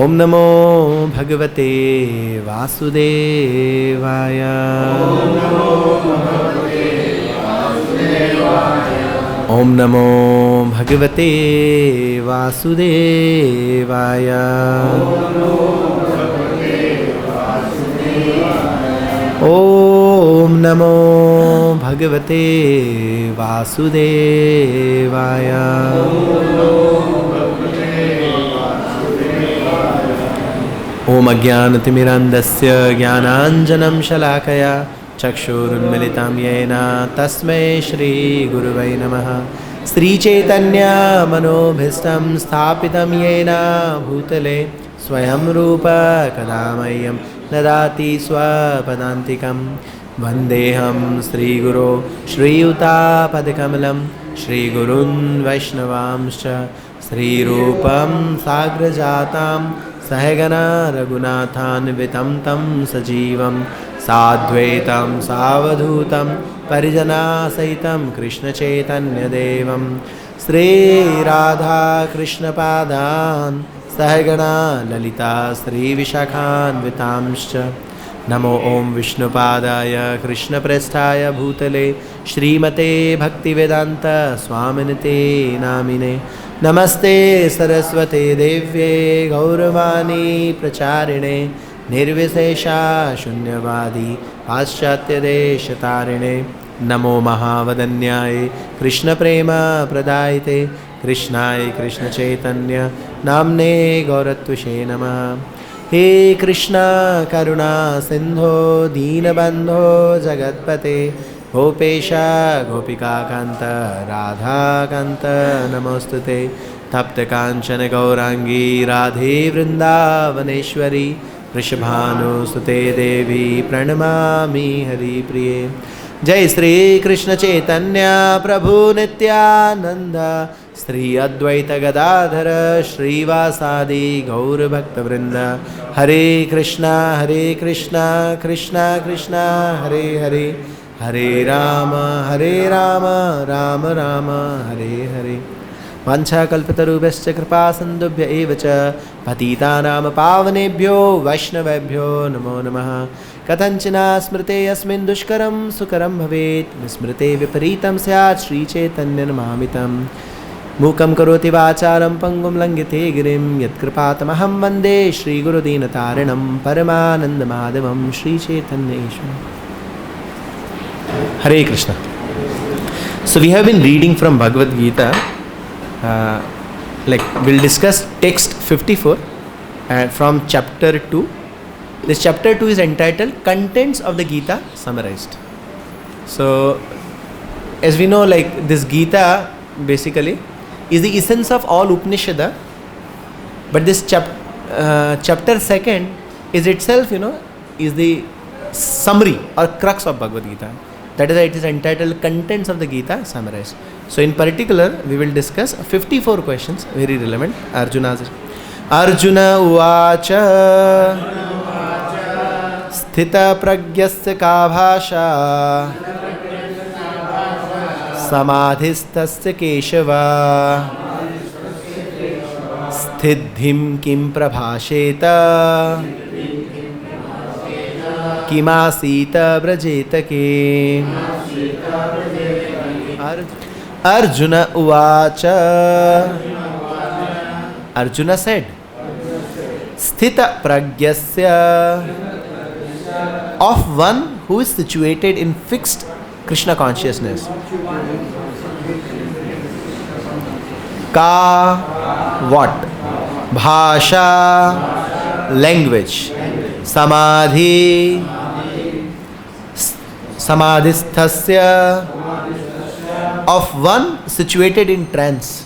Om Namo Bhagavate Vasudevaya. Om Namo Bhagavate Vasudevaya. Om Namo Bhagavate Vasudevaya. Om Ajnanaतिमिरन्धस्य ज्ञानाञ्जनं शलाकया चक्षुरुन्मिलितं येन तस्मै श्री गुरुवे नमः। श्रीचैतन्य मनोभीष्टं स्थापितं येन भूतले स्वयं रूप कदा मह्यं ददाति स्वपदान्तिकं। वन्देऽहं श्रीगुरो श्रीयुतापदकमलं श्रीगुरून् वैष्णवांश्च श्रीरूपं साग्रजातं सहगना रघुनाथान्वितं तं सजीवं साद्वैतं सावधूतं परिजनासहितं कृष्णचैतन्यदेवं श्रीराधाकृष्णपादान् सहगना ललिता श्रीविशाखान्वितांश्च। नमो ओं विष्णुपादाय कृष्णप्रेष्ठाय भूतले श्रीमते भक्तिवेदान्त स्वामिनिते नामिने। नमस्ते सरस्वते देव्ये गौरवाणी प्रचारिणे निर्विशेषा शून्यवादी पाश्चात्यदेशतारिणे। नमो महावदन्याय कृष्णप्रेम प्रदायते कृष्णाय कृष्णचैतन्य नाम्ने गौरत्वसे नमः। हे कृष्णा करुणा सिंधो दीनबंधो जगत्पते गोपेश गोपिकाकान्त राधाकान्त नमोस्तुते। तप्त कांचन गौरांगी राधे वृंदावनेश्वरी वृषभानुसुते देवी प्रणमामि हरिप्रिये। जय श्री कृष्ण चैतन्य प्रभु नित्यानंद श्री अद्वैत गदाधर श्रीवासादि गौरभक्तवृंद। हरे कृष्णा कृष्णा कृष्णा हरे हरे हरे राम राम राम हरे हरे। वाञ्छाकल्पतरुभ्यश्च कृपा सिन्धुभ्य एव च पतितानां पावनेभ्यो वैष्णवेभ्यो नमो नमः। कथञ्चिन स्मृते यस्मिन् दुष्करं सुकरं भवेत् विस्मृते विपरीतं स्यात् श्रीचैतन्यनामामृतं। मूकं करोति वाचालं पङ्गुं लङ्घयते गिरिं यत्कृपातमहं वन्दे श्रीगुरुदीनतारिणं परमानन्दमाधवं श्रीचैतन्येश्वरम्। Hare Krishna. So we have been reading from Bhagavad-Gītā. We'll discuss text 54 from chapter 2. This chapter 2 is entitled Contents of the Gita Summarized. So as we know, this Gita basically is the essence of all Upanishad, but this chapter 2 is itself is the summary or crux of Bhagavad-Gita. That is why it is entitled Contents of the Gita Summarized. So in particular we will discuss 54 questions, very relevant. Arjuna uvāca sthita-prajñasya ka bhāṣā samādhi-sthasya keśava sthita-dhīḥ kim prabhāṣeta Kim āsīta vrajeta के। Arjuna uvāca. Arjuna said, sthita-prajñasya, of one who is situated in fixed Krishna consciousness. Ka, what? Bhāṣā, language. samādhi-sthasya, of one situated in trance.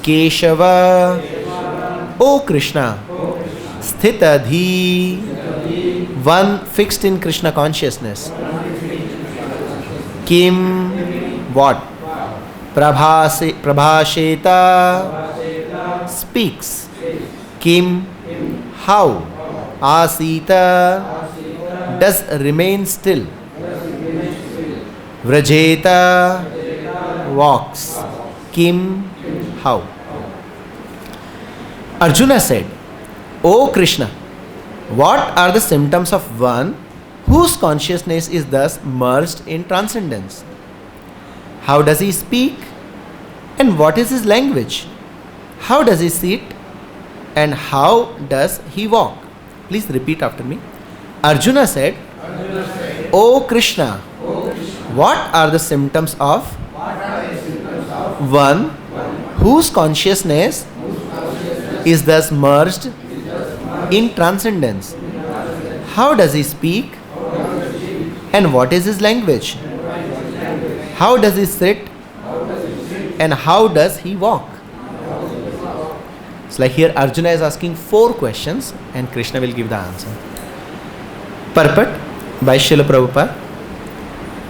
Keśava, O Kṛṣṇa. Sthita-dhīḥ, one fixed in Krishna consciousness. Kim, what? Prabhāṣeta, speaks. Kim, how? Āsīta, does remain still. Vrajeta, walks. Kim, how? Arjuna said, O Krishna, what are the symptoms of one whose consciousness is thus merged in transcendence? How does he speak? And what is his language? How does he sit? And how does he walk? Please repeat after me. Arjuna said, O Kṛṣṇa, what are the symptoms of one whose consciousness is thus merged in transcendence? How does he speak? And what is his language? How does he sit? And how does he walk? It's like here Arjuna is asking 4 questions and Krishna will give the answer. Purport by Srila Prabhupada.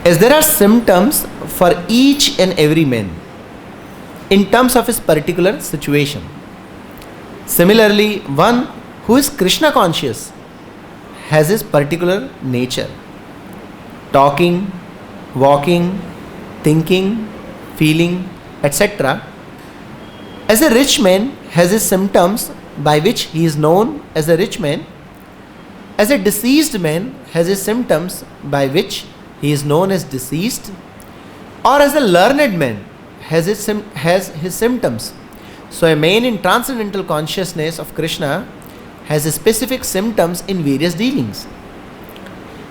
As there are symptoms for each and every man in terms of his particular situation. Similarly, one who is Krishna conscious has his particular nature. Talking, walking, thinking, feeling, etc. As a rich man has his symptoms by which he is known as a rich man. As a deceased man has his symptoms by which he is known as deceased. Or as a learned man has his symptoms. So a man in transcendental consciousness of Krishna has specific symptoms in various dealings.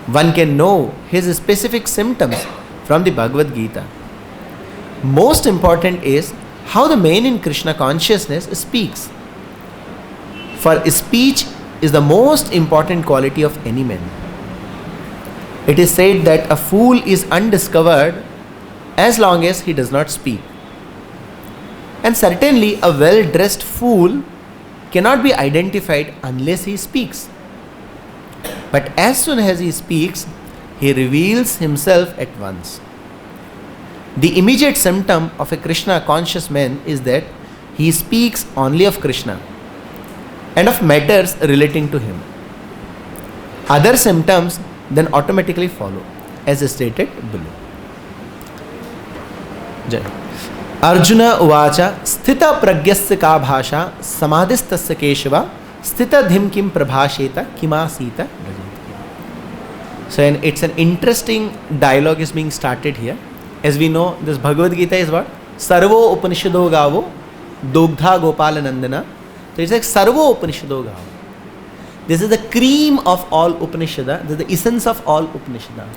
One can know his specific symptoms from the Bhagavad-Gītā. Most important is how the man in Krishna consciousness speaks. For speech is the most important quality of any man. It is said that a fool is undiscovered as long as he does not speak. And certainly a well-dressed fool cannot be identified unless he speaks. But as soon as he speaks, he reveals himself at once. The immediate symptom of a Krishna conscious man is that he speaks only of Krishna and of matters relating to him. Other symptoms then automatically follow, as stated below. Jai. Arjuna uvāca sthita-prajñasya ka bhāṣā samādhi-sthasya keśava sthita-dhīḥ kim prabhāṣeta kim āsīta vrajeta. So it's an interesting dialogue is being started here. As we know, this Bhagavad-Gītā is what? Sarvo Upanishado Gavo Dogdha Gopala Nandana. So it's like Sarvo Upanishado Gavo. This is the cream of all Upanishada. This is the essence of all Upanishada.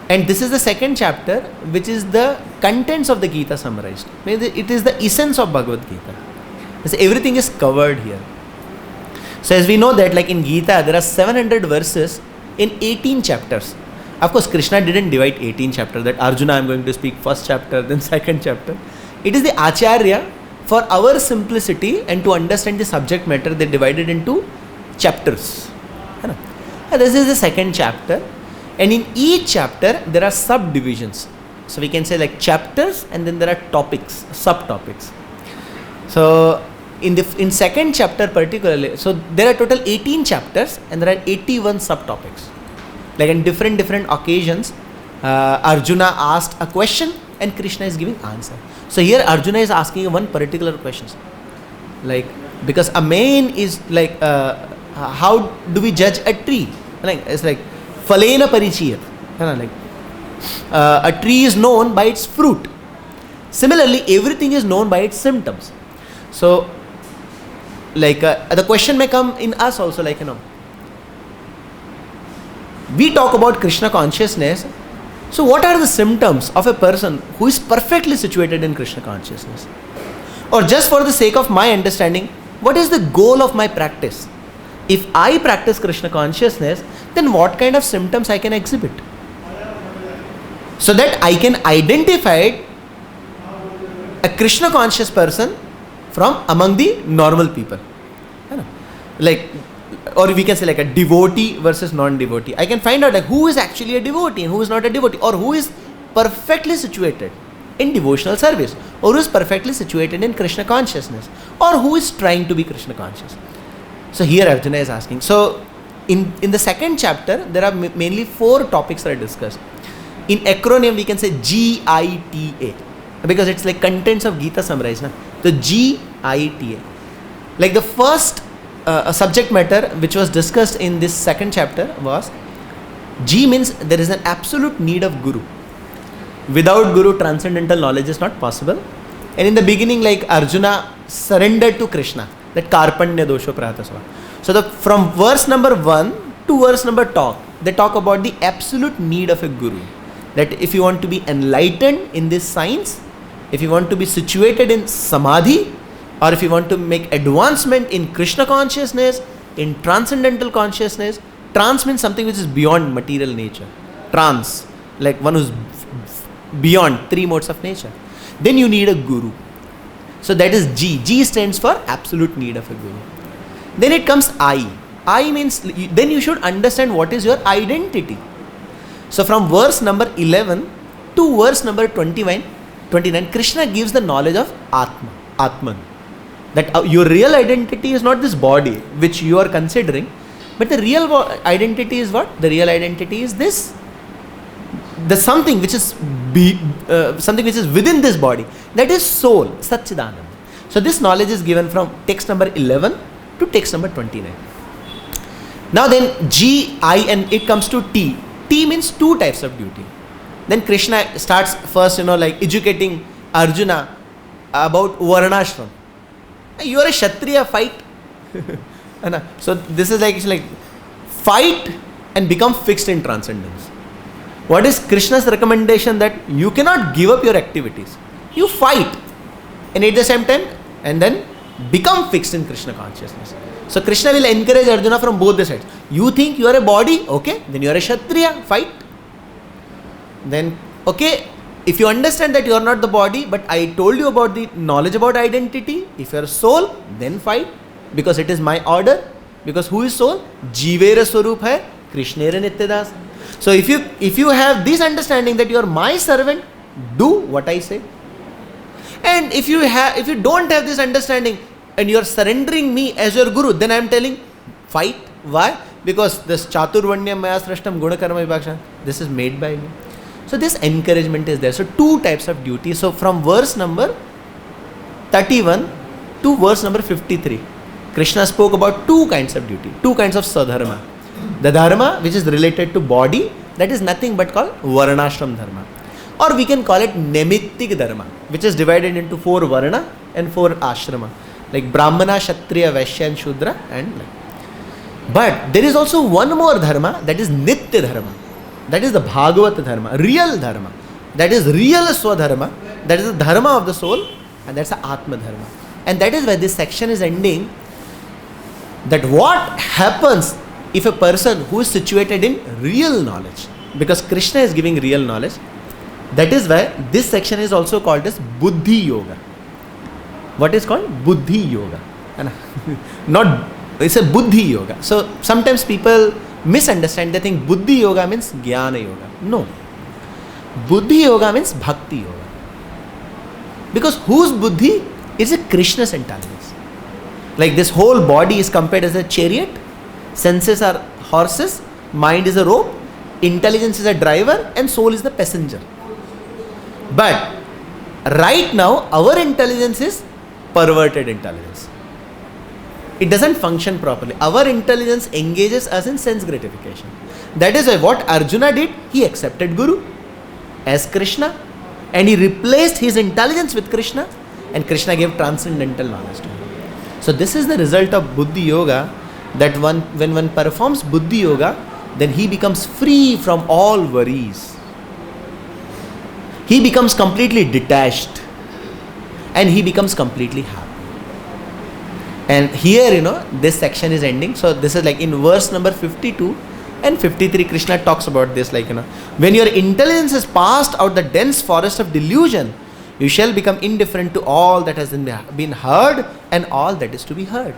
And this is the second chapter, which is the contents of the Gita summarized. It is the essence of Bhagavad-Gītā. So everything is covered here. So as we know that, like in Gita, there are 700 verses in 18 chapters. Of course, Krishna didn't divide 18 chapters, that Arjuna, I'm going to speak first chapter, then second chapter. It is the Acharya, for our simplicity and to understand the subject matter, they divided into chapters. This is the second chapter. And in each chapter, there are subdivisions. So we can say like chapters, and then there are topics, subtopics. So in second chapter particularly, so there are total 18 chapters and there are 81 subtopics. Like in different occasions, Arjuna asked a question and Krishna is giving answer. So here Arjuna is asking one particular question. Like, because a man is like, how do we judge a tree? Like, it's like, phalena parichiyat. Like, a tree is known by its fruit. Similarly, everything is known by its symptoms. So, like, the question may come in us also, like, we talk about Krishna consciousness. So what are the symptoms of a person who is perfectly situated in Krishna consciousness? Or just for the sake of my understanding, what is the goal of my practice? If I practice Krishna consciousness, then what kind of symptoms I can exhibit? So that I can identify a Krishna conscious person from among the normal people. Like, or we can say like a devotee versus non-devotee. I can find out like who is actually a devotee and who is not a devotee, or who is perfectly situated in devotional service, or who is perfectly situated in Krishna consciousness, or who is trying to be Krishna conscious. So here Arjuna is asking. So in the second chapter, there are mainly 4 topics that are discussed. In acronym, we can say GITA, because it's like contents of Gita summarized. So GITA. Like the first subject matter which was discussed in this second chapter was G means there is an absolute need of Guru. Without Guru, transcendental knowledge is not possible. And in the beginning, like Arjuna surrendered to Kṛṣṇa, that karpanya dosho prahatasva. So from verse number 1 to verse number 2, they talk about the absolute need of a Guru. That if you want to be enlightened in this science, if you want to be situated in samadhi, or if you want to make advancement in Kṛṣṇa consciousness, in transcendental consciousness, trance means something which is beyond material nature. Trance, like one who's beyond three modes of nature. Then you need a Guru. So that is G. G stands for absolute need of a Guru. Then it comes I. I means, then you should understand what is your identity. So from verse number 11 to verse number 29, Kṛṣṇa gives the knowledge of Atma, Atman. That your real identity is not this body which you are considering, but the real identity is what? The real identity is this. The something which is something which is within this body. That is soul, Satchidananda. So this knowledge is given from text number 11 to text number 29. Now then G, I and it comes to T. T means two types of duty. Then Kṛṣṇa starts first, like educating Arjuna about varnashram. You are a Kshatriya, fight. So this is like fight and become fixed in transcendence. What is Kṛṣṇa's recommendation? That you cannot give up your activities. You fight and at the same time and then become fixed in Kṛṣṇa consciousness. So Kṛṣṇa will encourage Arjuna from both the sides. You think you are a body? Okay, then you are a Kshatriya, fight. Then, okay, if you understand that you are not the body, but I told you about the knowledge about identity, if you are soul, then fight, because it is my order. Because who is soul? Jivera Swarup hai, Krishnera Nityadas. So if you have this understanding that you are my servant, do what I say. And if you don't have this understanding and you are surrendering me as your Guru, then I am telling, fight. Why? Because this Chaturvanya Maya Srashtam Guna Karma Vibhaksha, this is made by me. So this encouragement is there. So two types of duty. So from verse number 31 to verse number 53, Kṛṣṇa spoke about two kinds of duty, two kinds of sadharma. The dharma which is related to body, that is nothing but called varnashram dharma. Or we can call it nemittik dharma, which is divided into 4 varna and 4 ashrama, like Brahmana, Kshatriya, Vaishya and Shudra and like. But there is also one more dharma, that is nitya dharma. That is the Bhagavad dharma, real dharma. That is real swadharma. That is the dharma of the soul, and that's the Atma dharma. And that is why this section is ending. That what happens if a person who is situated in real knowledge, because Kṛṣṇa is giving real knowledge, that is why this section is also called as Buddhi Yoga. What is called? Buddhi Yoga. Not, it's a Buddhi Yoga. So sometimes people misunderstand, they think Buddhi Yoga means Jnana Yoga. No. Buddhi Yoga means Bhakti Yoga. Because whose Buddhi is a Kṛṣṇa's intelligence. Like this whole body is compared as a chariot, senses are horses, mind is a rope, intelligence is a driver and soul is the passenger. But right now our intelligence is perverted intelligence. It doesn't function properly. Our intelligence engages us in sense gratification. That is why what Arjuna did, he accepted Guru as Kṛṣṇa and he replaced his intelligence with Kṛṣṇa, and Kṛṣṇa gave transcendental knowledge to him. So this is the result of Buddhi Yoga, that when one performs Buddhi Yoga, then he becomes free from all worries. He becomes completely detached and he becomes completely happy. And here, this section is ending. So this is like in verse number 52 and 53, Kṛṣṇa talks about this, like, when your intelligence has passed out the dense forest of delusion, you shall become indifferent to all that has been heard and all that is to be heard.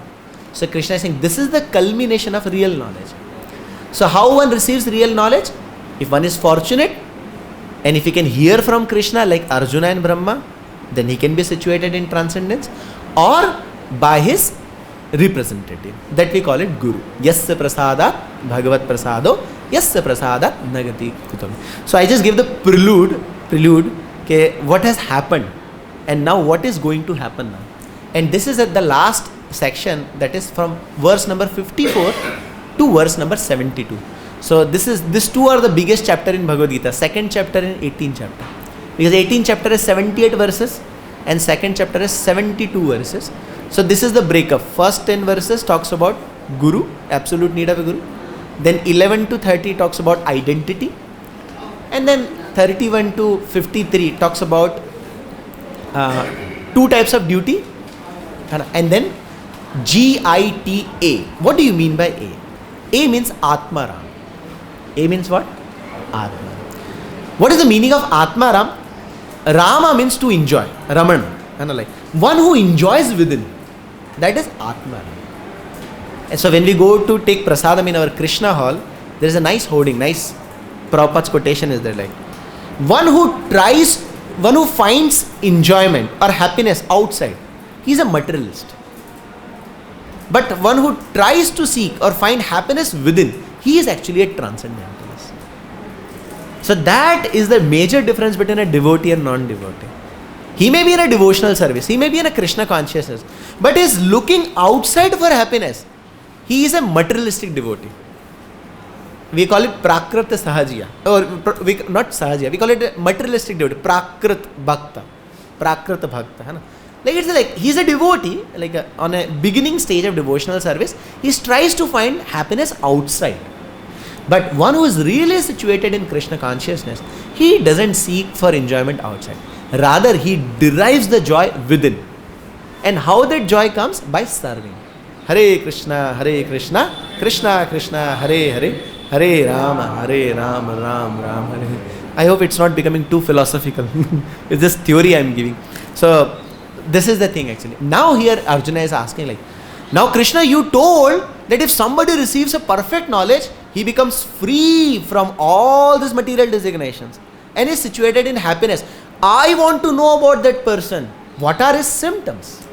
So Kṛṣṇa is saying this is the culmination of real knowledge. So how one receives real knowledge? If one is fortunate and if he can hear from Kṛṣṇa like Arjuna and Brahma, then he can be situated in transcendence, or by his representative, that we call it Guru. Yasya prasada bhagavat prasado yasya prasada nagati kutam. So I just give the prelude, okay, what has happened and now what is going to happen now. And this is at the last section that is from verse number 54 to verse number 72. So these two are the biggest chapter in Bhagavad-Gita, second chapter and 18th chapter. Because 18th chapter is 78 verses and second chapter is 72 verses. So this is the breakup. First 10 verses talks about Guru, absolute need of a Guru. Then 11 to 30 talks about identity. And then 31 to 53 talks about two types of duty. And then G-I-T-A. What do you mean by A? A means Atmaram. A means what? Atma. What is the meaning of Atmaram? Rama means to enjoy. Raman. Like one who enjoys within. That is Atmaram. And so when we go to take prasadam in our Kṛṣṇa hall, there is a nice hoarding, nice Prabhupada's quotation is there, like one who finds enjoyment or happiness outside, he is a materialist. But one who tries to seek or find happiness within, he is actually a transcendentalist. So that is the major difference between a devotee and non-devotee. He may be in a devotional service, he may be in a Kṛṣṇa consciousness, but is looking outside for happiness. He is a materialistic devotee. We call it prakrita sahajya, or not sahajya, we call it a materialistic devotee, prakrita bhakta, prakrita bhakta. Like it's like he's a devotee, like on a beginning stage of devotional service, he tries to find happiness outside. But one who is really situated in Kṛṣṇa consciousness, he doesn't seek for enjoyment outside. Rather, he derives the joy within. And how that joy comes? By serving. Hare Krishna, Krishna Krishna, Hare Hare, Hare Rama, Ram Ram, Hare Hare. I hope it's not becoming too philosophical. It's just theory I'm giving. So, this is the thing actually. Now here Arjuna is asking like, now Kṛṣṇa, you told that if somebody receives a perfect knowledge, he becomes free from all these material designations and is situated in happiness. I want to know about that person. What are his symptoms?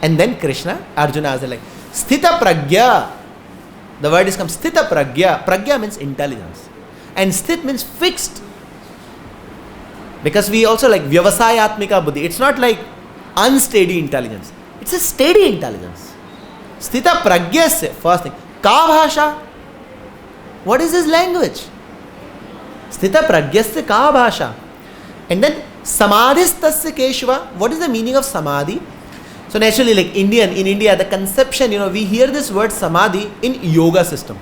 And then Kṛṣṇa, Arjuna asks like, sthita-prajñasya. The word is come, sthita-prajñasya. Prajña means intelligence. And sthit means fixed. Because we also like vyavasayatmika buddhi. It's not like unsteady intelligence. It's a steady intelligence. Sthita-prajñasya, first thing. Ka bhāṣā? What is his language? Sthita-prajñasya ka bhāṣā? And then samādhi-sthasya keśava. What is the meaning of samadhi? So naturally, like in India, the conception, we hear this word samadhi in yoga system,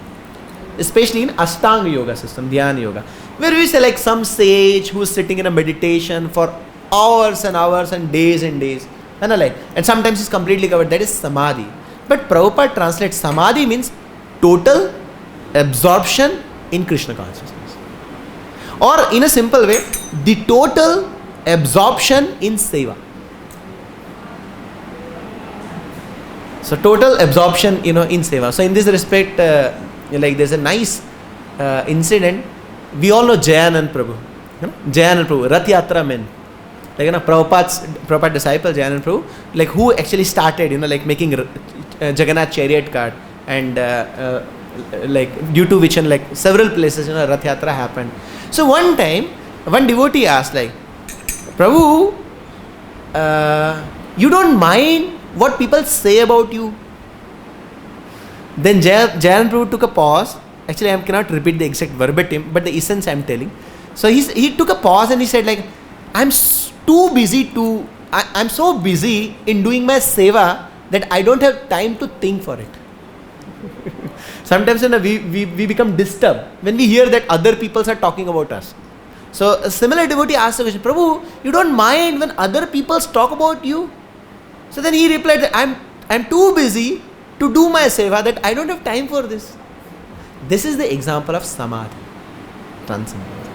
especially in Ashtanga yoga system, Dhyana yoga, where we say like some sage who is sitting in a meditation for hours and hours and days, and sometimes he's completely covered. That is samadhi. But Prabhupada translates samadhi means total absorption in Kṛṣṇa consciousness, or in a simple way, the total absorption in seva. So total absorption, in seva. So in this respect, like there's a nice incident. We all know Jayanand Prabhu. Jayanand Prabhu, Rath Yatra men. Like Prabhupada's disciple Jayanand Prabhu, like who actually started, like making Jagannath chariot cart, and like due to which in like several places, Rath Yatra happened. So one time, one devotee asked like, Prabhu, you don't mind what people say about you? Then Jayanand Prabhu took a pause. Actually, I cannot repeat the exact verbatim, but the essence I am telling. So he took a pause and he said like, I'm so busy in doing my seva that I don't have time to think for it. Sometimes we become disturbed when we hear that other people are talking about us. So a similar devotee asked the question, Prabhu, you don't mind when other people talk about you? So then he replied that I'm too busy to do my seva that I don't have time for this. This is the example of samadhi, transcendence.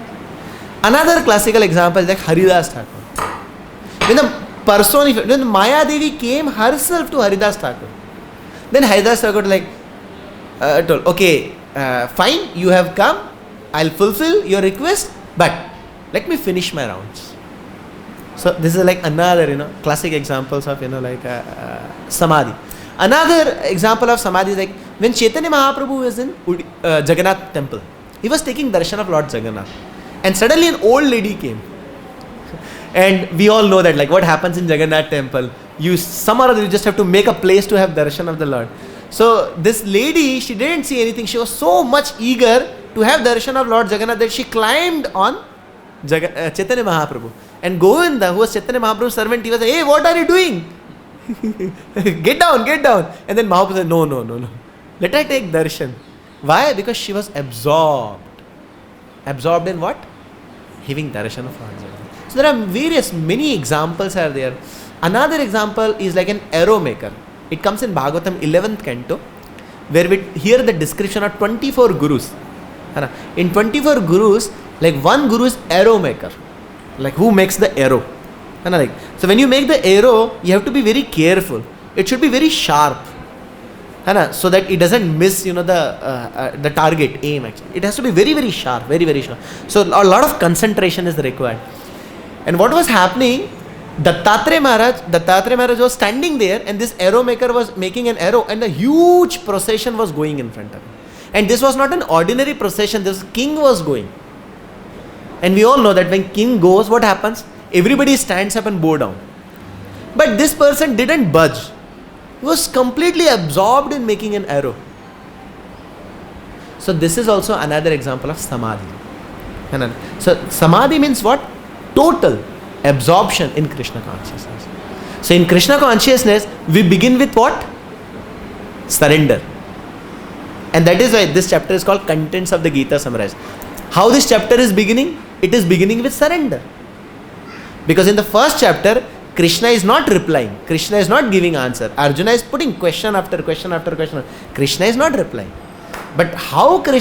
Another classical example is like Haridas Thakur. When Maya Devi came herself to Haridas Thakur, then Haridas Thakur told, okay, fine, you have come, I'll fulfill your request, but let me finish my rounds. So this is like another, classic examples of, samadhi. Another example of samadhi is like when Chaitanya Mahaprabhu was in Jagannath temple, he was taking darshan of Lord Jagannath, and suddenly an old lady came. And we all know that like what happens in Jagannath temple, You some or other, you just have to make a place to have darshan of the Lord. So this lady, she didn't see anything. She was so much eager to have darshan of Lord Jagannath that she climbed on Chaitanya Mahaprabhu. And Govinda, who was Chaitanya Mahaprabhu's servant, he was like, hey, what are you doing? Get down, get down. And then Mahaprabhu said, no. Let her take darshan. Why? Because she was absorbed. Absorbed in what? Having darshan of Lord Jagannath. So there are many examples are there. Another example is like an arrow maker. It comes in Bhagavatam 11th canto, where we hear the description of 24 gurus. In 24 gurus, like one guru is arrow maker, like who makes the arrow. So when you make the arrow, you have to be very careful. It should be very sharp, so that it doesn't miss, the target aim. Actually, it has to be very, very sharp, very, very sharp. So a lot of concentration is required. And what was happening? Dattatreya Maharaj was standing there, and this arrow maker was making an arrow, and a huge procession was going in front of him. And this was not an ordinary procession, this king was going. And we all know that when king goes, what happens? Everybody stands up and bow down. But this person didn't budge. He was completely absorbed in making an arrow. So this is also another example of samadhi. So samadhi means what? Total absorption in Krishna consciousness. So in Krishna consciousness, we begin with what? Surrender. And that is why this chapter is called Contents of the Gita Summarized. How this chapter is beginning? It is beginning with surrender. Because in the first chapter, Krishna is not replying. Krishna is not giving answer. Arjuna is putting question after question after question. Krishna is not replying. But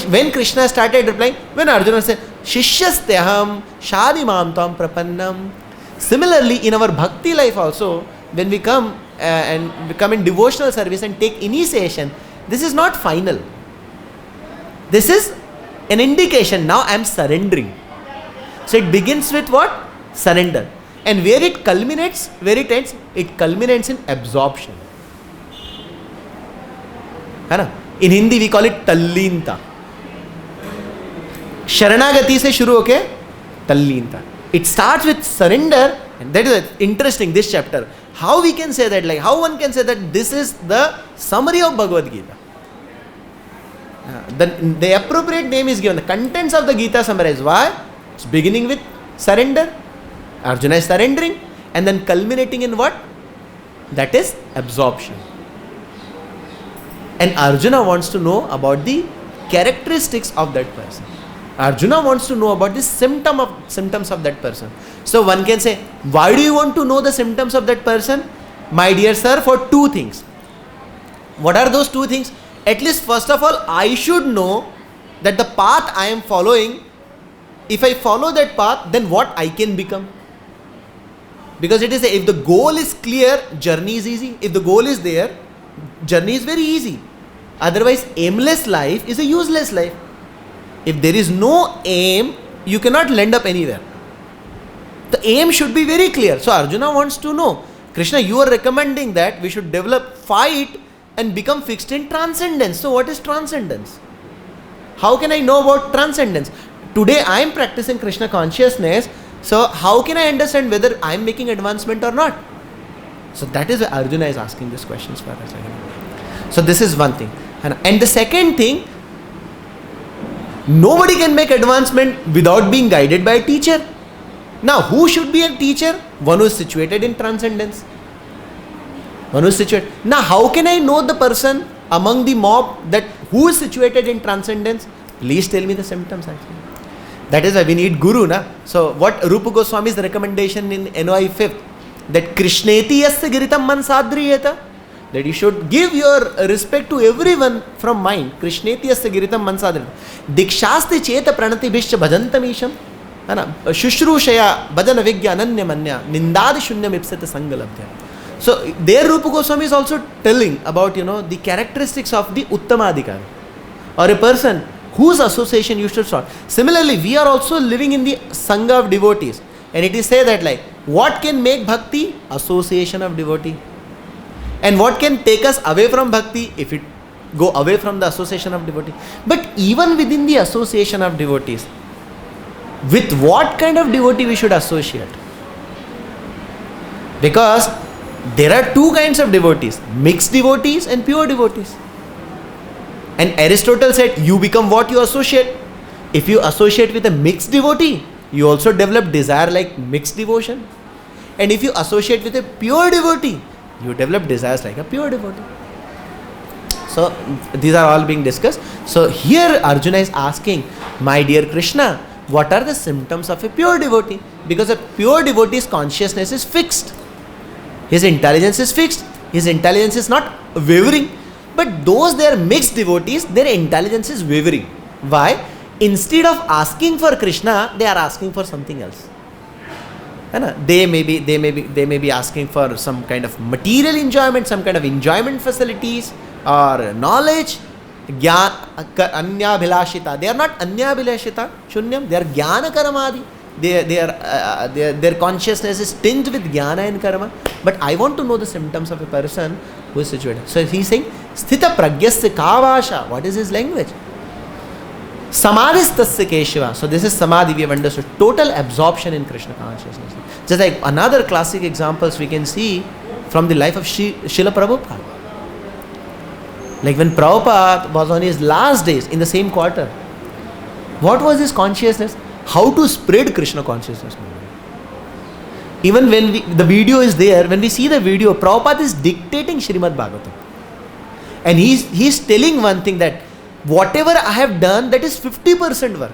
when Krishna started replying? When Arjuna said, Shishyastyaham shadimam tam prapannam. Similarly, in our bhakti life also, when we come and become in devotional service and take initiation, this is not final. This is an indication. Now I am surrendering. So it begins with what? Surrender. And where it culminates, where it ends, it culminates in absorption. In Hindi we call it tallinta. Sharanagati se shuru hoke tallinta. It starts with surrender, and that is interesting, this chapter. How we can say that, like how one can say that this is the summary of Bhagavad-Gita. The appropriate name is given. The contents of the Gita summarized. Why? It's beginning with surrender. Arjuna is surrendering, and then culminating in what? That is absorption. And Arjuna wants to know about the characteristics of that person. Arjuna wants to know about the symptoms of that person. So one can say, why do you want to know the symptoms of that person? My dear sir, for two things. What are those two things? At least first of all, I should know that the path I am following, if I follow that path, then what I can become. Because it is, if the goal is clear, journey is easy. If the goal is there, journey is very easy. Otherwise, aimless life is a useless life. If there is no aim, you cannot land up anywhere. The aim should be very clear. So Arjuna wants to know, Kṛṣṇa, you are recommending that we should develop, fight and become fixed in transcendence. So what is transcendence? How can I know about transcendence? Today I am practicing Krishna consciousness. So how can I understand whether I am making advancement or not? So that is why Arjuna is asking these questions for us. So this is one thing. And the second thing, nobody can make advancement without being guided by a teacher. Now, who should be a teacher? One who is situated in transcendence. One who is situated. Now, how can I know the person among the mob that who is situated in transcendence? Please tell me the symptoms actually. That is why we need Guru. Na? So, what Rupa Goswami's recommendation in NOI 5th, that Krishneti yasya giritam mansadriyeta, that you should give your respect to everyone from mind. Krishneti yasya giritam mansadriyeta. Dikshasti cheta pranati bhishcha bhajantamisham. Shushrushaya bhajana vigya ananya manya nindadi shunyam ipsata sangalabdhya. So there Rupa Goswami is also telling about, the characteristics of the Uttamadhikari, or a person whose association you should start. Similarly, we are also living in the Sangha of devotees, and it is said that like, what can make bhakti? Association of devotee. And what can take us away from bhakti? If it go away from the association of devotee. But even within the association of devotees, with what kind of devotee we should associate? Because There are two kinds of devotees, mixed devotees and pure devotees. And Aristotle said, you become what you associate. If you associate with a mixed devotee, you also develop desire like mixed devotion. And if you associate with a pure devotee, you develop desires like a pure devotee. So these are all being discussed. So here Arjuna is asking, my dear Kṛṣṇa, what are the symptoms of a pure devotee? Because a pure devotee's consciousness is fixed. His intelligence is fixed. His intelligence is not wavering. But those they are mixed devotees, their intelligence is wavering. Why? Instead of asking for Kṛṣṇa, they are asking for something else. They may be asking for some kind of material enjoyment, some kind of enjoyment facilities or knowledge. Anyabhilashita. They are not anyabhilashita, shunyam. They are jnana karamadi. Their consciousness is tinged with jnana and karma. But I want to know the symptoms of a person who is situated. So he is saying, sthita-prajñasya ka bhāṣā. What is his language? Samādhi-sthasya keśava. So this is samadhi, we have understood. Total absorption in Krishna consciousness. Just like another classic examples we can see from the life of Srila Prabhupada. Like when Prabhupada was on his last days in the same quarter, what was his consciousness? How to spread Krishna consciousness. Even when the video is there, when we see the video, Prabhupada is dictating Srimad Bhagavatam. And he's telling one thing, that whatever I have done, that is 50% work.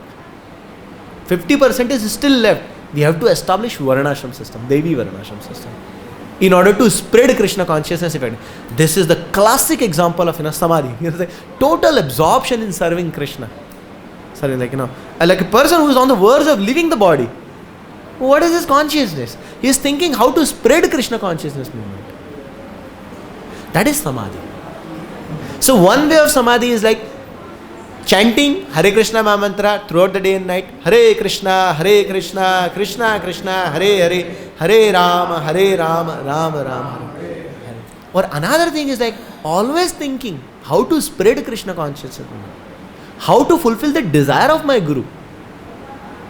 50% is still left. We have to establish Varnashram system, Devi Varnashram system, in order to spread Krishna consciousness effect. This is the classic example of samadhi. Total absorption in serving Krishna. Sorry, like a person who is on the verge of leaving the body. What is his consciousness? He is thinking how to spread Krishna consciousness movement. That is samadhi. So one way of samadhi is like chanting Hare Krishna Mahamantra throughout the day and night. Hare Krishna, Krishna Krishna, Hare Hare, Hare Rama, Rama Rama, Hare. Or another thing is like always thinking how to spread Krishna consciousness. How to fulfill the desire of my Guru.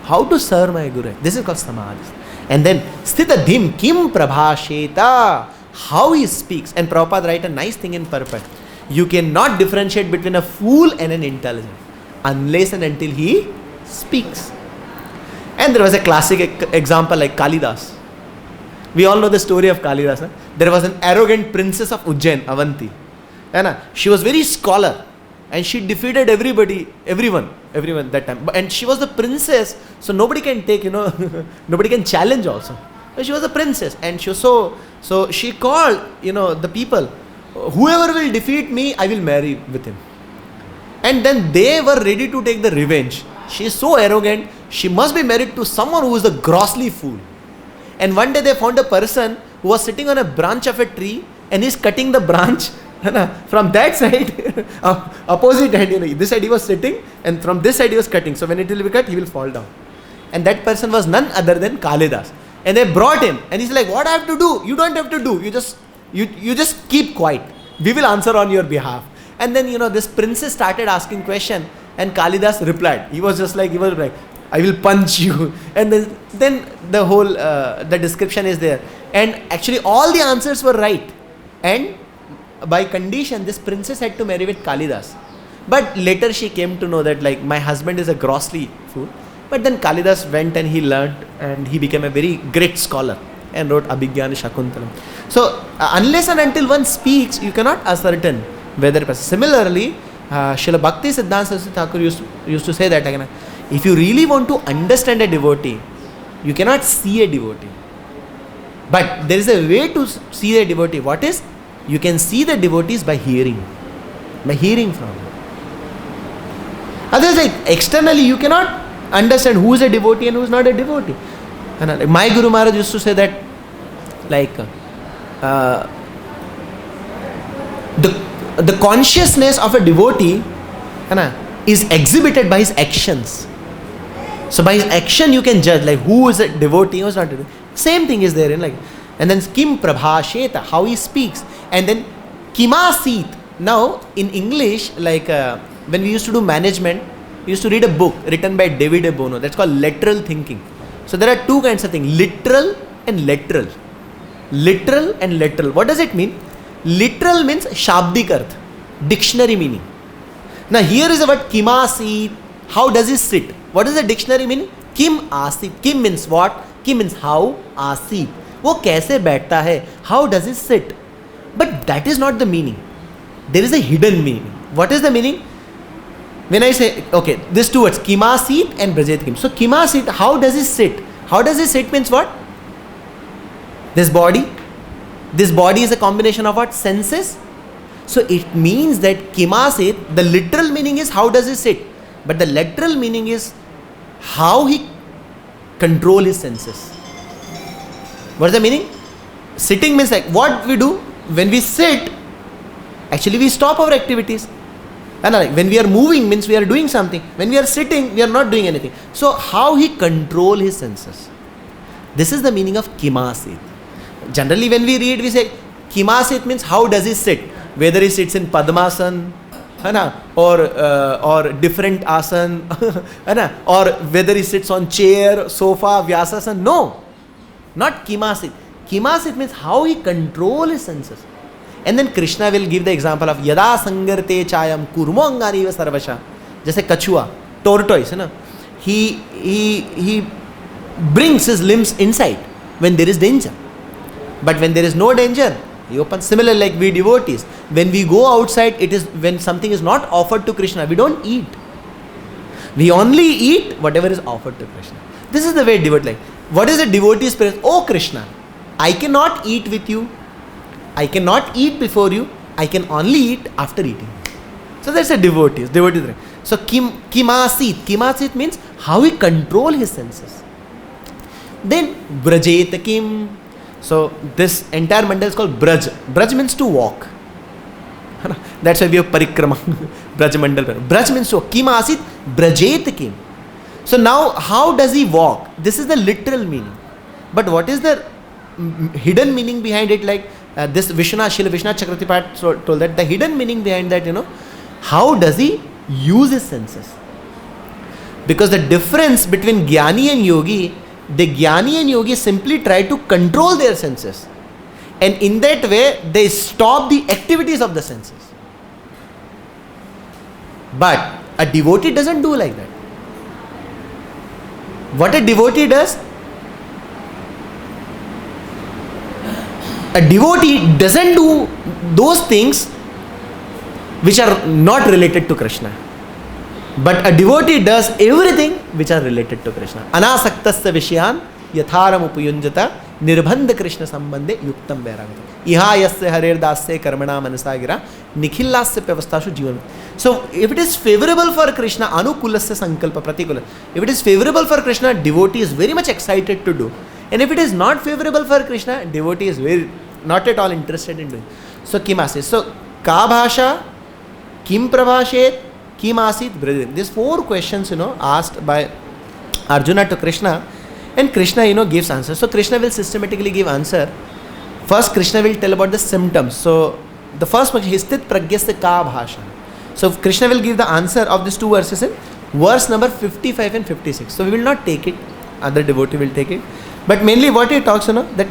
How to serve my Guru. This is called samadhi. And then sthita-dhīḥ kim prabhāṣeta. How he speaks. And Prabhupada write a nice thing in Purport. You cannot differentiate between a fool and an intelligent unless and until he speaks. And there was a classic example like Kalidas. We all know the story of Kalidas. Huh? There was an arrogant princess of Ujjain, Avanti. She was very scholar and she defeated everyone that time. And she was the princess, so nobody can take, nobody can challenge also. So she was a princess and she was so she called, the people. Whoever will defeat me, I will marry with him. And then they were ready to take the revenge. She is so arrogant, she must be married to someone who is a grossly fool. And one day they found a person who was sitting on a branch of a tree and is cutting the branch from that side, opposite hand. This side he was sitting and from this side he was cutting. So when it will be cut, he will fall down. And that person was none other than Kalidas. And they brought him and he's like, what I have to do? You don't have to do. You just keep quiet. We will answer on your behalf. And then, this princess started asking question and Kalidas replied. He was like, I will punch you. And then the whole, the description is there. And actually all the answers were right. And by condition, this princess had to marry with Kalidas. But later she came to know that my husband is a grossly fool. But then Kalidas went and he learned and he became a very great scholar and wrote Abhigyana Shakuntalam. So unless and until one speaks, you cannot ascertain whether. Similarly, Srila Bhakti Siddhanta Saraswati Thakur used to say that if you really want to understand a devotee, you cannot see a devotee. But there is a way to see a devotee. What is? You can see the devotees by hearing from them. Otherwise, externally you cannot understand who is a devotee and who is not a devotee. My Guru Maharaj used to say that the consciousness of a devotee is exhibited by his actions. So by his action you can judge who is a devotee, who is not a devotee. Same thing is there in and then kim prabhāṣeta, how he speaks. And then āsīta. Now in English, when we used to do management, we used to read a book written by David A. Bono. That's called lateral thinking. So there are two kinds of things, literal and lateral. Literal and lateral. What does it mean? Literal means shabdik arth, dictionary meaning. Now here is the word kim āsīt. How does he sit? What is the dictionary meaning? Kim āsīt. Kim means what? Kim means how. Āsīt. वो कैसे बैठता है? How does he sit? But that is not the meaning. There is a hidden meaning. What is the meaning? When I say, okay, these two words, kim āsīt and vrajeta kim. So kim āsīt, how does he sit? How does he sit means what? This body is a combination of what? Senses. So it means that kim āsīt, the literal meaning is how does he sit, but the literal meaning is how he control his senses. What is the meaning? Sitting means like what we do when we sit. Actually, we stop our activities. And like when we are moving means we are doing something. When we are sitting, we are not doing anything. So how he control his senses. This is the meaning of kim āsīt. Generally, when we read, we say kim āsīt means how does he sit. Whether he sits in padmasan, or different asan, or whether he sits on chair, sofa, vyasasan. No, not kim āsīt. Kim āsīt means how he control his senses. And then Kṛṣṇa will give the example of yada sangarte chayam kurmo angani va sarvasha. Jaise kachua, tortoise, he brings his limbs inside when there is danger. But when there is no danger, he opens. Similar like we devotees, when we go outside, it is when something is not offered to Kṛṣṇa, we don't eat. We only eat whatever is offered to Kṛṣṇa. This is the way devotee like. What is a devotee's prayer? Oh Kṛṣṇa, I cannot eat with you. I cannot eat before you. I can only eat after eating. So that's a devotee. So kim āsīt. Kim āsīt means how he control his senses. Then vrajeta kim. So this entire mandal is called braj. Braj means to walk. That's why we have parikrama. Braj mandal. Braj means to walk. Kim āsīt vrajeta kim. So now how does he walk? This is the literal meaning. But what is the hidden meaning behind it? Like this Srila Vishnu Chakravarti told that the hidden meaning behind that, how does he use his senses? Because the difference between Jnani and Yogi, the Jnani and Yogi simply try to control their senses. And in that way, they stop the activities of the senses. But a devotee doesn't do like that. What a devotee does? A devotee doesn't do those things which are not related to Kṛṣṇa. But a devotee does everything which are related to Kṛṣṇa. Anasaktasya vishyan yatharam upayunjata nirbandha Kṛṣṇa sambandhe yuktam vairagata. Iha yasya harer dasya karmana manasagira nikhillasya pyavasthashu jivan. So if it is favorable for Kṛṣṇa, anukulasya sankalpa pratikula. If it is favorable for Kṛṣṇa, devotee is very much excited to do. And if it is not favorable for Kṛṣṇa, devotee is not at all interested in doing. So kim āsīt. So ka bhāṣā, kim prabhāṣet, kim āsīt, vrajeta. These four questions, asked by Arjuna to Kṛṣṇa, and Kṛṣṇa, gives answer. So Kṛṣṇa will systematically give answer. First, Kṛṣṇa will tell about the symptoms. So the first one, sthita-prajñasya ka bhāṣā. So Kṛṣṇa will give the answer of these two verses in verse number 55 and 56. So we will not take it. Other devotee will take it. But mainly what he talks, that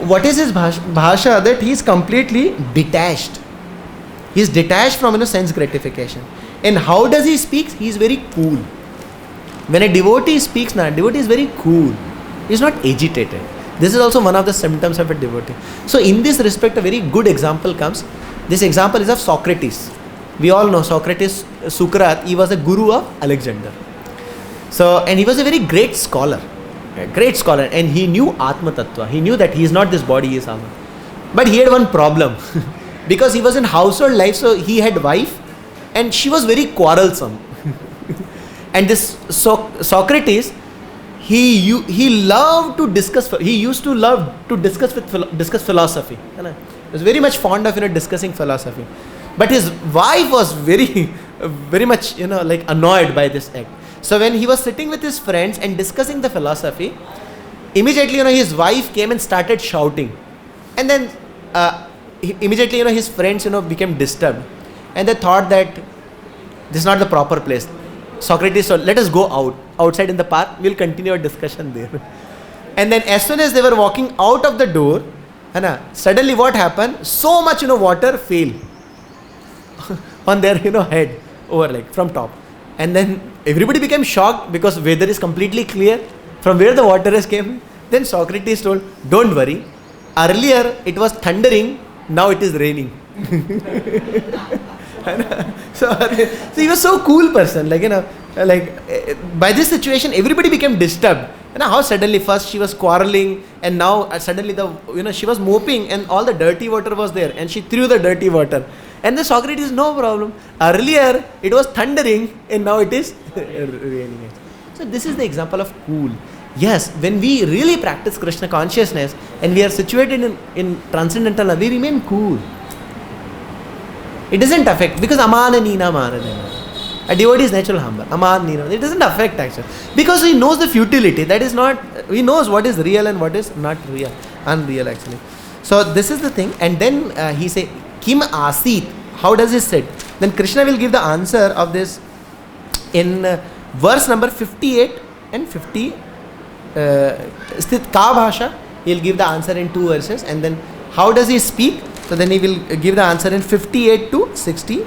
what is his bhāṣā, that he is completely detached. He is detached from sense gratification. And how does he speak? He is very cool. When a devotee speaks, devotee is very cool. He is not agitated. This is also one of the symptoms of a devotee. So in this respect, a very good example comes. This example is of Socrates. We all know Socrates, Sukrat, he was a guru of Alexander. So, and he was a very great scholar. And he knew Atma Tattva. He knew that he is not this body, he is Atma. But he had one problem. Because he was in household life, so he had wife and she was very quarrelsome. And this Socrates, he loved to discuss, he used to love to discuss philosophy. He was very much fond of discussing philosophy. But his wife was very much annoyed by this act. So when he was sitting with his friends and discussing the philosophy, immediately his wife came and started shouting. And then immediately his friends became disturbed. And they thought that this is not the proper place. Socrates said, let us go outside in the park, we'll continue our discussion there. And then as soon as they were walking out of the door, suddenly what happened? So much water fell on their head over like from top. And then everybody became shocked because weather is completely clear. From where the water has came? Then Socrates told, don't worry. Earlier it was thundering, now it is raining. So he was so cool person. By this situation everybody became disturbed. How suddenly first she was quarreling and now suddenly she was moping and all the dirty water was there and she threw the dirty water. And the Socrates, no problem. Earlier it was thundering and now it is raining. So this is the example of cool. Yes, when we really practice Krishna consciousness and we are situated in transcendental, we remain cool. It doesn't affect, because amana nina manadena. A devotee is natural humble. Amana nina. It doesn't affect actually. Because he knows the futility. That is not, he knows what is real and what is not real. Unreal actually. So this is the thing. And then he say, Kim āsīta. How does he sit? Then Kṛṣṇa will give the answer of this in verse number 58 and 50. Ka bhāṣā, he will give the answer in 2 verses. And then how does he speak? So then he will give the answer in 58 to 60.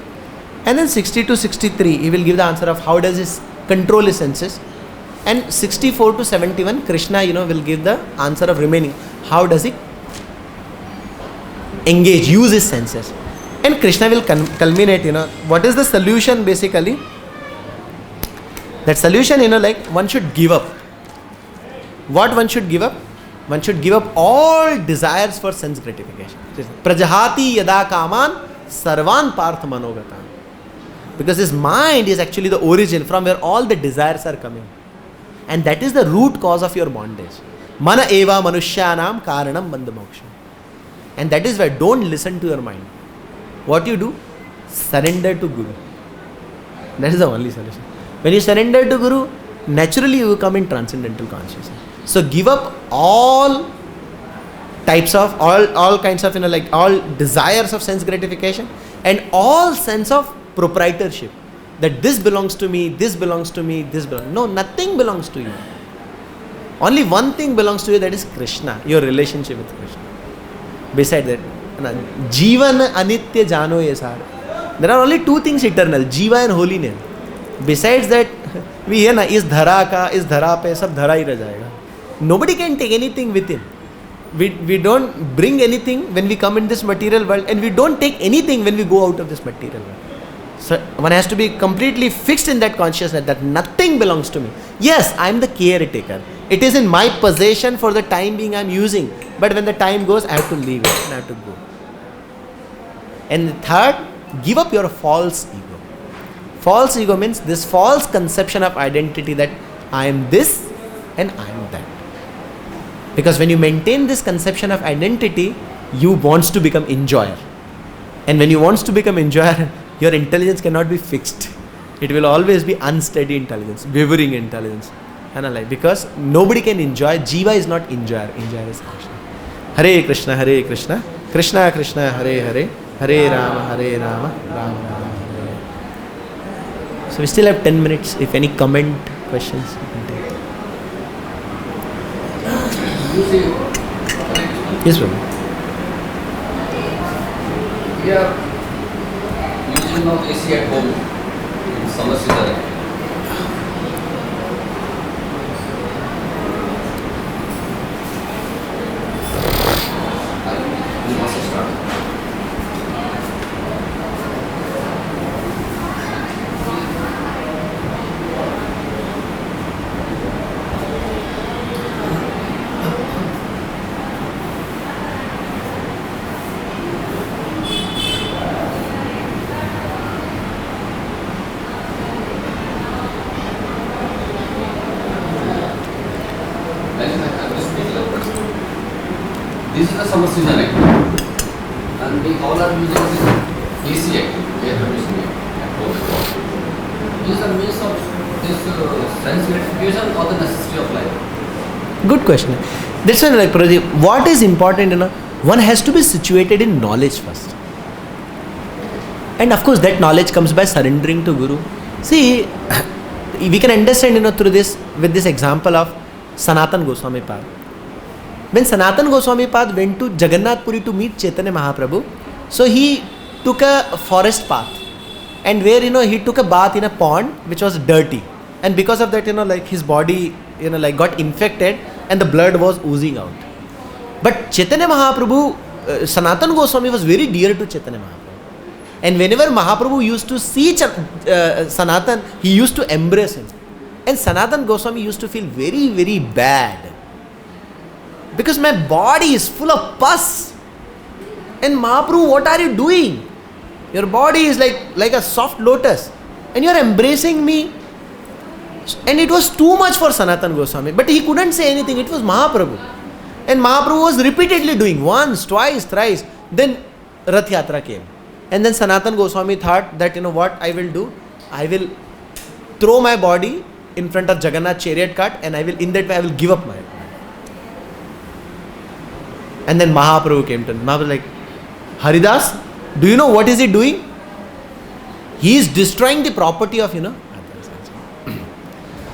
And then 60 to 63, he will give the answer of how does he control his senses. And 64 to 71, Kṛṣṇa, will give the answer of remaining. How does he engage, use his senses. And Kṛṣṇa will culminate, what is the solution basically? That solution, one should give up. What one should give up? One should give up all desires for sense gratification. Prajahati yada kaman sarvan parth manogatan. Because his mind is actually the origin from where all the desires are coming. And that is the root cause of your bondage. Mana eva manushyanam karanam bandhamoksha. And that is why don't listen to your mind. What you do? Surrender to Guru. That is the only solution. When you surrender to Guru, naturally you will come in transcendental consciousness. So give up all types of, all kinds of, all desires of sense gratification and all sense of proprietorship. That this belongs to me, this belongs to me, this belongs. No, nothing belongs to you. Only one thing belongs to you, that is Kṛṣṇa, your relationship with Kṛṣṇa. Beside that, Jivan anitya jano ye sara. There are only 2 things eternal, Jiva and holiness. Besides that, we hear is dhara ka, is dhara pe, sab dhara hi reh jayega. Nobody can take anything with him. We don't bring anything when we come in this material world, and we don't take anything when we go out of this material world. So one has to be completely fixed in that consciousness that nothing belongs to me. Yes, I am the caretaker. It is in my possession for the time being I am using. But when the time goes, I have to leave it and I have to go. And the third, give up your false ego. False ego means this false conception of identity that I am this and I am that. Because when you maintain this conception of identity, you want to become enjoyer. And when you want to become enjoyer, your intelligence cannot be fixed. It will always be unsteady intelligence, wavering intelligence. Because nobody can enjoy. Jiva is not enjoyer. Enjoyer is Krishna. Hare Krishna, Hare Krishna, Krishna Krishna, Hare Hare, Hare Rama, Hare Rama, Rama Rama, Hare Hare. So we still have 10 minutes. If any comment, questions, you can take. Yes, Prabhu. Yeah. Using not AC at home in samādhi-sthasya. You must start. This is the summer season actually, and we all are using this AC actually, air conditioning at home. Is the means of this sense gratification or the necessity of life? Good question. That's why, Pradeep, what is important, one has to be situated in knowledge first. And of course, that knowledge comes by surrendering to Guru. See, we can understand, through this, with this example of Sanatan Goswami Pad. When Sanatana Goswami Pad went to Jagannath Puri to meet Chaitanya Mahaprabhu, so he took a forest path, and where he took a bath in a pond which was dirty, and because of that like his body like got infected and the blood was oozing out. But Chaitanya Mahaprabhu, Sanatana Goswami was very dear to Chaitanya Mahaprabhu, and whenever Mahaprabhu used to see Sanatan, he used to embrace him, and Sanatana Goswami used to feel very, very bad, because my body is full of pus, and Mahaprabhu, what are you doing? Your body is like a soft lotus, and you are embracing me. And it was too much for Sanatana Goswami, but he couldn't say anything. It was Mahaprabhu, and Mahaprabhu was repeatedly doing once, twice, thrice. Then Rath Yatra came, and then Sanatana Goswami thought that what I will do, I will throw my body in front of Jagannath chariot cart, and in that way I will give up my body. And then Mahaprabhu came to him. Mahaprabhu like, Haridas, do you know what is he doing? He is destroying the property of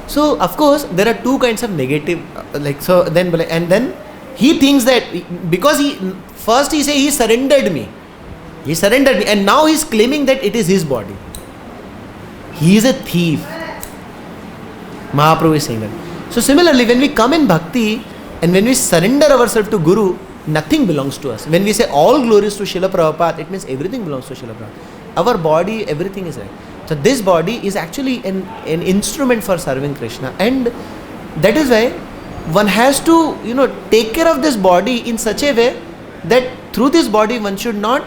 So of course there are two kinds of negative then he thinks that because he say he surrendered me, and now he is claiming that it is his body. He is a thief. Mahaprabhu is saying that. So similarly, when we come in bhakti and when we surrender ourselves to Guru, nothing belongs to us. When we say all glories to Srila Prabhupada, it means everything belongs to Srila Prabhupada. Our body, everything is right. So this body is actually an instrument for serving Krishna, and that is why one has to take care of this body in such a way that through this body one should not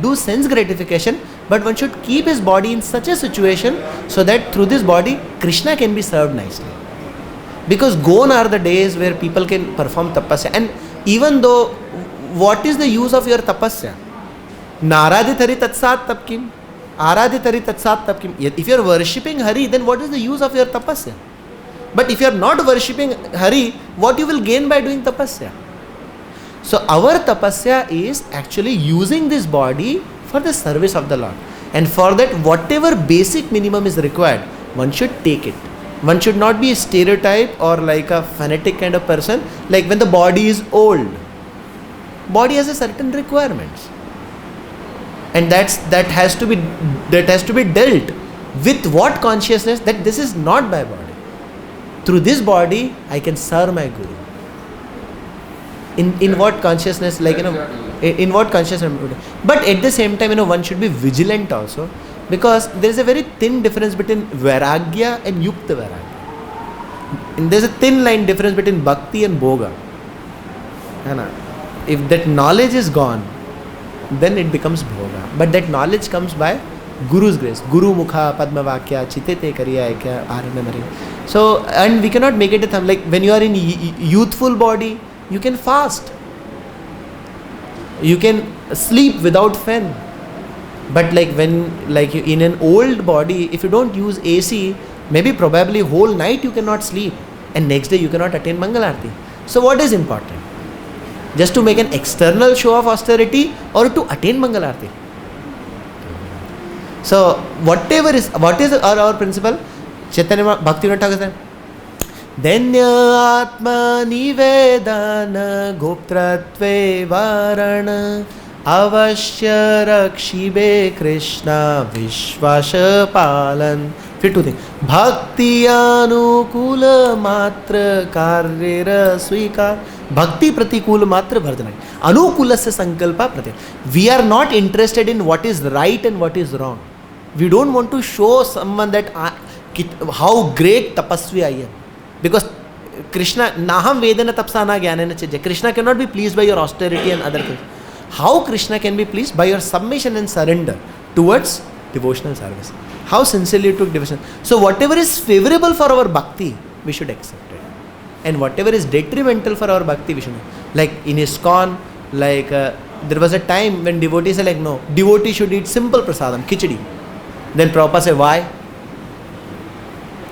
do sense gratification, but one should keep his body in such a situation so that through this body Krishna can be served nicely. Because gone are the days where people can perform tapasya, and even though, what is the use of your tapasya? Naradhitari tatsat tapkim, aradhitari tatsat tapkim. If you are worshipping Hari, then what is the use of your tapasya? But if you are not worshipping Hari, what you will gain by doing tapasya? So our tapasya is actually using this body for the service of the Lord, and for that whatever basic minimum is required, one should take it. One should not be a stereotype or like a fanatic kind of person. Like when the body is old, body has a certain requirements, and that has to be dealt with. What consciousness that this is not my body. Through this body I can serve my Guru. In what consciousness, in what consciousness? But at the same time, one should be vigilant also, because there is a very thin difference between vairagya and yukta vairagya. And there is a thin line difference between bhakti and bhoga. If that knowledge is gone, then it becomes bhoga. But that knowledge comes by Guru's grace. Guru mukha padma vakya chitete kariya ekya aranamari. So, and we cannot make it a thumb. Like when you are in youthful body, you can fast. You can sleep without fan. But in an old body, if you don't use AC, maybe probably whole night you cannot sleep, and next day you cannot attain Mangalarti. So what is important? Just to make an external show of austerity, or to attain Mangalarti? So what is our principle? Chaitanya Bhaktivinoda Thakur said, Denya Atma Nivedana Goptratve Varana Avashya Rakshibe Krishna Vishvasha Palan. Fit to think. Bhakti Anukula Matra Karyera Swikar. Bhakti Pratikula Matra Vardhana. Anukula se Sankalpa Pratik. We are not interested in what is right and what is wrong. We don't want to show someone that how great tapasvi I am. Because Krishna, Naham Vedana Tapsana Jnanena Chajya. Krishna cannot be pleased by your austerity and other things. How Krishna can be pleased? By your submission and surrender towards devotional service. How sincerely you took devotion. So whatever is favorable for our bhakti, we should accept it. And whatever is detrimental for our bhakti, we should not. Like in ISKCON, there was a time when devotees said no, devotee should eat simple prasadam, khichdi. Then Prabhupada said, why?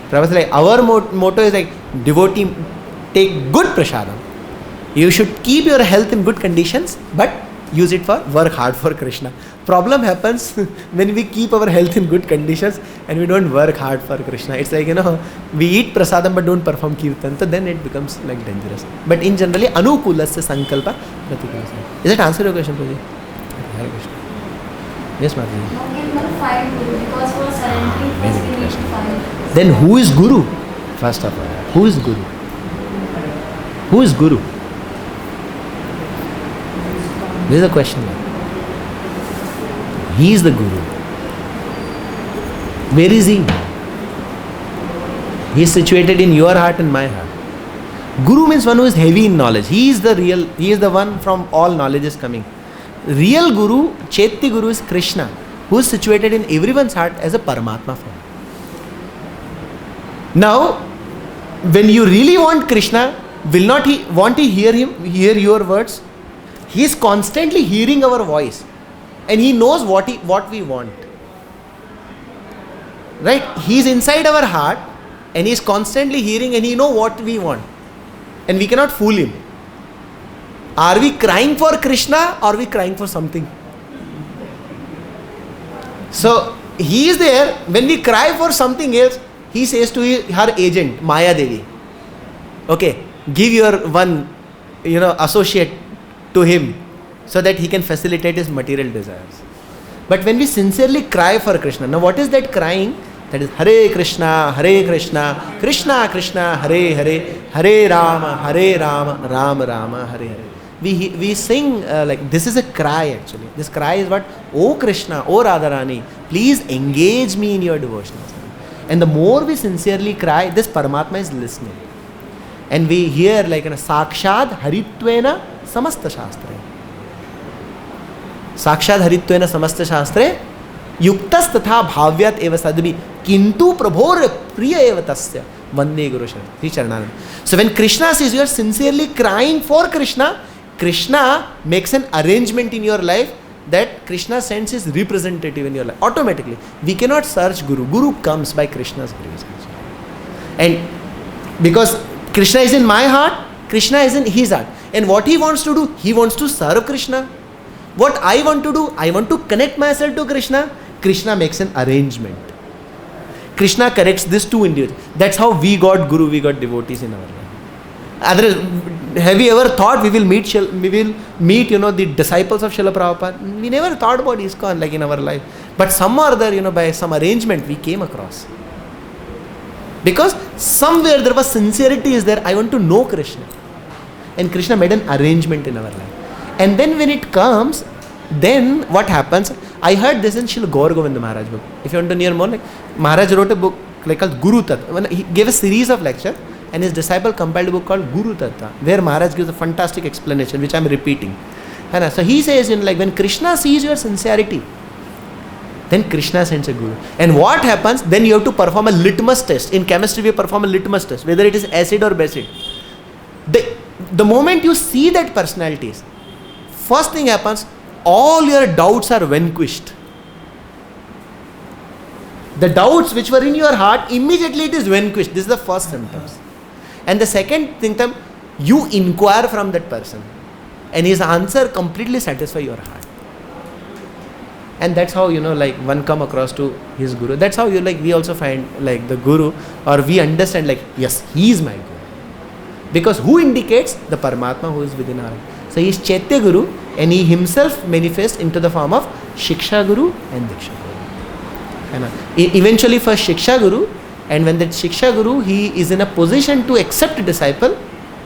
Prabhupada said, our motto is devotee, take good prasadam. You should keep your health in good conditions, but use it for work hard for Krishna. problem happens when we keep our health in good conditions and we don't work hard for Kṛṣṇa. It's like, we eat prasadam but don't perform kirtan, so then it becomes like dangerous. But in generally, anukulasya sankalpa pratikulasya. Is it answer your question, Prabhuji? Hare Krishna. Yes, Mataji. No, we will find Guru because for surrendering first we need to find. Then who is Guru? First of all, who is Guru? Who is Guru? This is a question. He is the Guru. Where is he? He is situated in your heart and my heart. Guru means one who is heavy in knowledge. He is the one from all knowledge is coming. Real Guru, Chaitya Guru is Kṛṣṇa, who is situated in everyone's heart as a Paramatma form. Now, when you really want Kṛṣṇa, will not he want to hear your words? He is constantly hearing our voice and he knows what we want. Right? He is inside our heart and he is constantly hearing and he knows what we want. And we cannot fool him. Are we crying for Kṛṣṇa or are we crying for something? So he is there. When we cry for something else, he says to her agent, Maya Devi, okay, give your one, associate to him so that he can facilitate his material desires. But when we sincerely cry for Kṛṣṇa, now what is that crying? That is Hare Krishna, Krishna Krishna, Hare Hare, Hare Rama, Rama Rama, Hare Hare. We sing like this is a cry actually. This cry is what? Oh Kṛṣṇa, oh Radharani, please engage me in your devotional. And the more we sincerely cry, this Paramatma is listening. And we hear like Sakshad Haritvena Samasta Shastre. Sakshad Haritvena Samasta Shastre Yuktas Tatha Bhavyat Eva Sadvi Kintu Prabhor Priya Eva Tasya Vande Guru Charananand. So when Kṛṣṇa says you are sincerely crying for Kṛṣṇa, Kṛṣṇa makes an arrangement in your life that Kṛṣṇa sends his representative in your life. Automatically. We cannot search Guru. Guru comes by Kṛṣṇa's grace. And because Kṛṣṇa is in my heart, Kṛṣṇa is in his heart. And what he wants to do? He wants to serve Kṛṣṇa. What I want to do? I want to connect myself to Kṛṣṇa. Kṛṣṇa makes an arrangement. Kṛṣṇa corrects these two individuals. That's how we got Guru, we got devotees in our life. Have you ever thought we will meet the disciples of Srila Prabhupada? We never thought about ISKCON like in our life. But some or other, by some arrangement we came across. Because somewhere there was sincerity is there. I want to know Kṛṣṇa. And Kṛṣṇa made an arrangement in our life. And then when it comes, then what happens? I heard this in Srila Gaur Govinda Maharaj book. If you want to hear more, Maharaj wrote a book called Guru Tattva. He gave a series of lectures. And his disciple compiled a book called Guru Tattva, where Maharaj gives a fantastic explanation, which I am repeating. So he says, when Kṛṣṇa sees your sincerity, then Kṛṣṇa sends a Guru. And what happens? Then you have to perform a litmus test. In chemistry, we perform a litmus test, whether it is acid or basic. The moment you see that personalities, first thing happens, all your doubts are vanquished. The doubts which were in your heart, immediately it is vanquished. This is the first symptoms. And the second symptom, you inquire from that person. And his answer completely satisfies your heart. And that's how, one come across to his Guru. That's how we also find the Guru, or we understand yes, he is my Guru. Because who indicates? The Paramatma who is within our heart. So he is Chaitya Guru and he himself manifests into the form of Shiksha Guru and Diksha Guru. Eventually first Shiksha Guru, and when that Shiksha Guru, he is in a position to accept a disciple,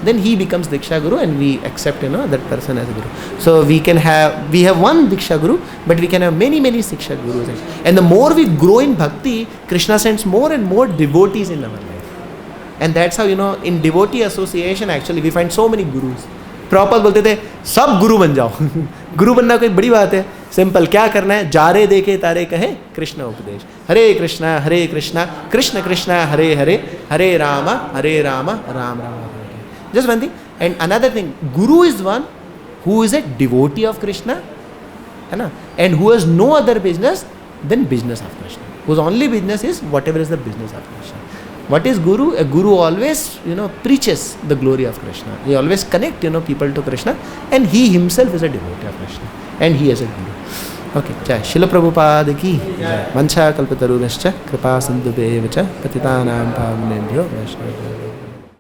then he becomes Diksha Guru and we accept that person as a Guru. So we have one Diksha Guru, but we can have many Shiksha Gurus. And the more we grow in Bhakti, Kṛṣṇa sends more and more devotees in our life. And that's how, in devotee association actually we find so many Gurus. Prabhupada बोलते थे सब गुरु बन जाओ. गुरु बनना कोई बड़ी बात है. सिंपल क्या करना है? जारे देखे तारे कहे कृष्ण उपदेश. Hare Krishna Krishna Krishna Hare Hare, Hare Ram Ram Ram. Just one thing. And another thing, Guru is one who is a devotee of Kṛṣṇa, and who has no other business than business of Kṛṣṇa. Whose only business is whatever is the business of Kṛṣṇa. What is Guru? A Guru always, preaches the glory of Kṛṣṇa. He always connect, people to Kṛṣṇa, and he himself is a devotee of Kṛṣṇa, and he is a Guru. Okay, जय शिल प्रभुपाद की वंशा कल्पतरुभ्यश्च कृपा सिन्धुभ्येव च पतितानां पावनेभ्यो वैष्णवेभ्यो।